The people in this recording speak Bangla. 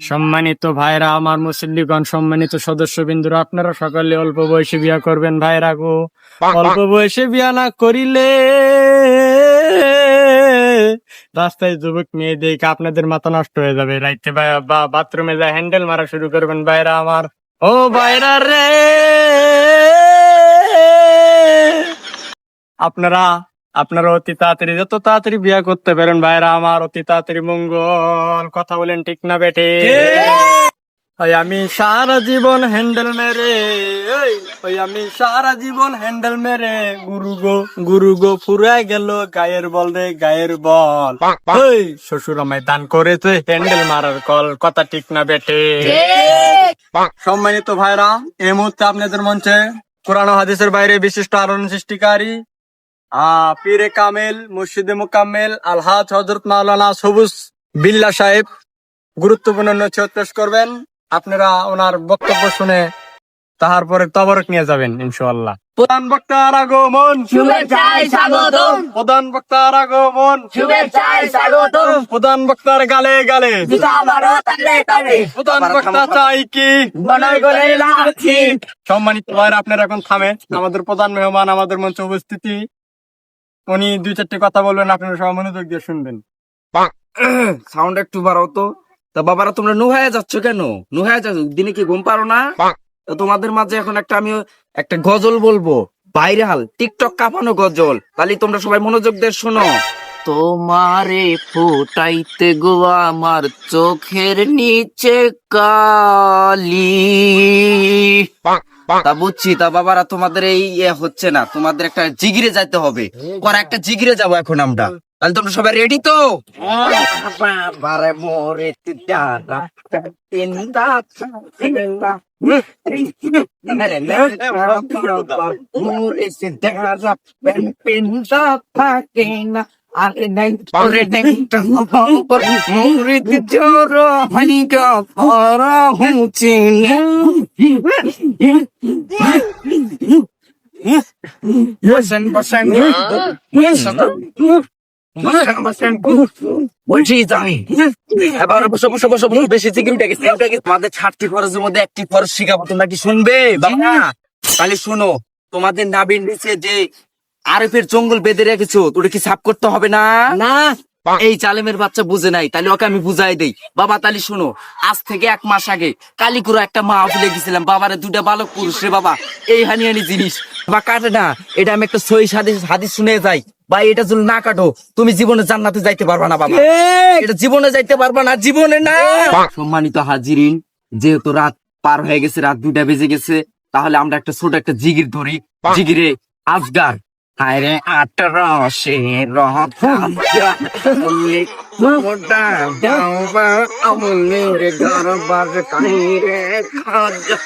সম্মানিত ভাইরা আমার, মুসল্লিগণ, সম্মানিত সদস্যবৃন্দরা, আপনারা সকালে অল্প বয়সে বিয়া করবেন ভাইরা গো। অল্প বয়সে বিয়া না করিলে রাস্তায় যুবক মেয়ে দেখে আপনাদের মাথা নষ্ট হয়ে যাবে। রাইতে বা বাথরুমে যায় হ্যান্ডেল মারা শুরু করবেন ভাইরা আমার। ও ভাইরা রে, আপনারা আপনারা অতি তাড়াতাড়ি, যত তাড়াতাড়ি বিয়া করতে পারেন ভাইরা আমার, অতি তাড়াতাড়ি মঙ্গল। কথা বলেন ঠিক না বেটে? ওই আমি সারা জীবন হ্যান্ডেল মেরে, ওই আমি সারা জীবন হ্যান্ডেল মেরে গুরু গো ফুরাই গেল গায়ের বল রে, গায়ের বল। ওই শ্বশুর আমায় দান করেছে হ্যান্ডেল মারার কল। কথা ঠিক না বেটে? সম্মানিত ভাইরা, এই মুহূর্তে আপনাদের মঞ্চে কোরআন ও হাদিসের বাইরে বিশিষ্ট আলোড়ন সৃষ্টিকারী পীরে কামেল, মুর্শিদে মুকাম্মেল আলহাজ হযরত মাওলানা সবুজ বিল্লাহ সাহেব গুরুত্বপূর্ণ নসিহত পেশ করবেন। আপনারা ওনার বক্তব্য শুনে তাহার পরে তবরক নিয়ে যাবেন ইনশাআল্লাহ। প্রধান বক্তার আগমন, শুভেচ্ছায় স্বাগতম। প্রধান বক্তার আগমন, শুভেচ্ছায় স্বাগতম। প্রধান বক্তার গালে গালে, জুতা মারো তালে তালে, প্রধান বক্তা চাই কি মনে করে লাঠি। সম্মানিত ভাইরা, আপনারা এখন থামেন। আমাদের প্রধান মেহমান আমাদের মঞ্চে উপস্থিতি, উনি দুই চারটি কথা বলবেন, আপনারা সব মনোযোগ দিয়ে শুনবেন। সাউন্ড একটু বাড়াও তো। তা বাবারা, তোমরা নুহায়া যাচ্ছ কেন? নুহায়া যাচ্ছ, দিনে কি ঘুম পারো না? তো তোমাদের মাঝে এখন আমি একটা গজল বলবো, ভাইরাল টিকটক কাঁপানো গজল। তাহলে তোমরা সবাই মনোযোগ দিয়ে শোনো। তোমারে ফোটাইতে গো আমার চোখের নিচে কালি। তা বুঝছি। তা বাবারা, তোমাদের এই হচ্ছে না, তোমাদের একটা জিগিরে যাইতে হবে। করা একটা জিগিরে যাবো এখন আমরা। তাহলে তোমরা সবাই রেডি তো? বাবারে মোরে তিতারা তিনদা তিনদা মোরে তিতারা পেনদা থাকে না। আরে নাই ওরে নাই মোরে তিতারা হানিকা পারা হুচি। বসেন বসেন বলছি যাই এবার। বসো বসো বসো বসো, বেশি চিকেন উঠে গেছে। তোমাদের 60টি খরচের মধ্যে একটি খরচ শিখাবো, তোমরা কি শুনবে বাবা? তাহলে শোনো, তোমাদের নাবির নিচে যে আরফের জঙ্গল বেঁধে রেখেছো, তোটা কি সাফ করতে হবে না? না, এই জালেমের বাচ্চা বুঝে নাই, তাহলে ওকে আমি বুঝাই দেই বাবা। তাহলে শোনো, আজ থেকে 1 মাস আগে কালীকুড়া একটা মাহফিলে গেছিলাম বাবারে। 2টা বালক পুরুষ রে বাবা, এই হানিয়ানি জিনিস বা কাটে না। এটা আমি একটা সহি হাদিস শুনে যাই ভাই, এটা যদি না কাটো তুমি জীবনে জান্নাতে যাইতে পারবা না বাবা। এটা জীবনে যাইতে পারবা না, জীবনে না। সম্মানিত হাজিরিন, যেহেতু রাত পার হয়ে গেছে, রাত 2টা বেজে গেছে, তাহলে আমরা একটা ছোট একটা জিগির ধরি। জিগিরে আজগার হায়রে 18 আমলের গরবার কাহিরে খাজা